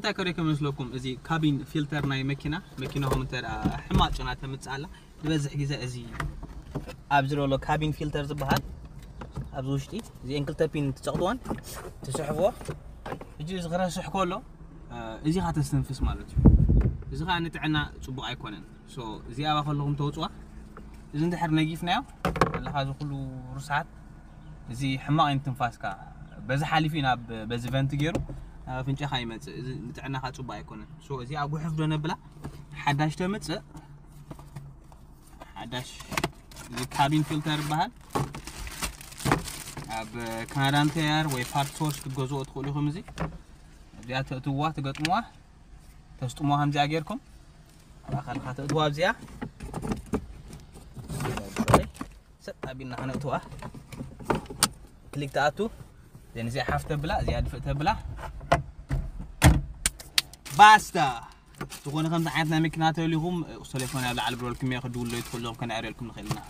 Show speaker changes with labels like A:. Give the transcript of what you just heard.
A: تاكريكم مسلكم ازي كابين فلتر ناي ماكينه هم تر حماق جناته متصاله ببزح غزا ازي ابزرولو كابين فلتر زبحال ابزوشتي زي انكل تابين تشقدوان تسحبوا يجي زغرا سحكولو ازي خاتستنفس مالتي ازي خا نتعنا صبو ايكونن سو زي ابا خلهم توصوا اذا انت حر نجيفنايو الله هذا كله رسعات زي حماق ينتنفاسكا بز حالفينا بز فنت غيرو فنجا خايمت نتعنا خا صبو ايكونن سو زي ابو حفدو نبلا حداش تمص حداش زي كابين فلتر بحال اب كارانتير وي بارت سورس تجوزو تخلوهم زي ديات توا تقطموا تسطموا هم زي غيركم اخر خاطوا بزيا سطابينا خنقتوا كليك تاعتو زين زي حفته بلا زي ادفته بلا باستا تكون خمس عيناتنا مكناتو ليهم تليفون على البرول كم ياخذوا له يدخل لهم كان اريلكم نخلينا